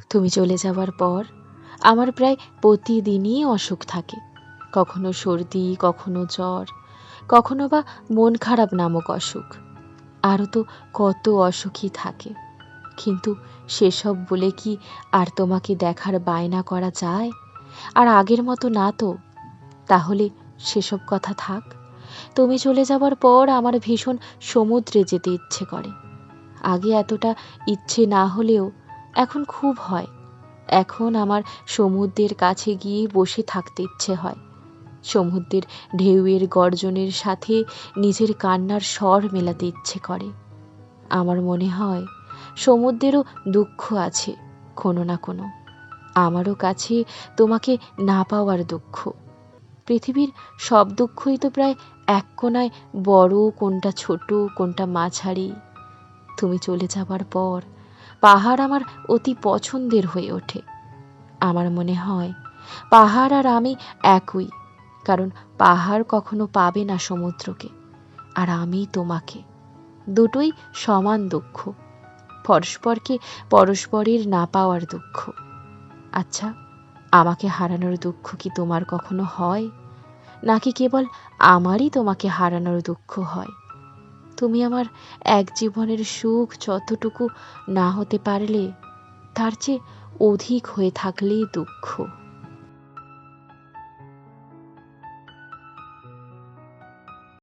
তুমি চলে যাওয়ার পর আমার প্রায় প্রতিদিনই অসুখ থাকে। কখনো সর্দি, কখনো জ্বর, কখনো বা মন খারাপ নামক অসুখ। আরও তো কত অসুখই থাকে। কিন্তু সেসব বলে কি আর তোমাকে দেখার বায়না করা যায়? আর আগের মতো না তো। তাহলে সেসব কথা থাক। তুমি চলে যাবার পর আমার ভীষণ সমুদ্রে যেতে ইচ্ছে করে। আগে এতটা ইচ্ছে না হলেও এখন খুব হয়। এখন আমার সমুদ্রের কাছে গিয়ে বসে থাকতে ইচ্ছে হয়। সমুদ্রের ঢেউয়ের গর্জনের সাথে নিজের কান্নার স্বর মেলাতে ইচ্ছে করে। আমার মনে হয় সমুদ্রেরও দুঃখ আছে কোনো না কোনো। আমারও কাছে তোমাকে না পাওয়ার দুঃখ। পৃথিবীর সব দুঃখই তো প্রায় এক কোণায় বড়, কোনটা ছোট, কোনটা মাঝারি। তুমি চলে যাবার পর পাহাড় আমার অতি পছন্দের হয়ে ওঠে। আমার মনে হয় পাহাড় আর আমি একই, কারণ পাহাড় কখনো পাবে না সমুদ্রকে, আর আমি তোমাকে। দুটোই সমান দুঃখ, পরস্পরকে পরস্পরের না পাওয়ার দুঃখ। আচ্ছা, আমাকে হারানোর দুঃখ কি তোমার কখনো হয়, নাকি কেবল আমারই তোমাকে হারানোর দুঃখ হয়? তুমি আমার এক জীবনের সুখ যতটুকু না হতে পারলে, তার চেয়ে অধিক হয়ে থাকলেই দুঃখ।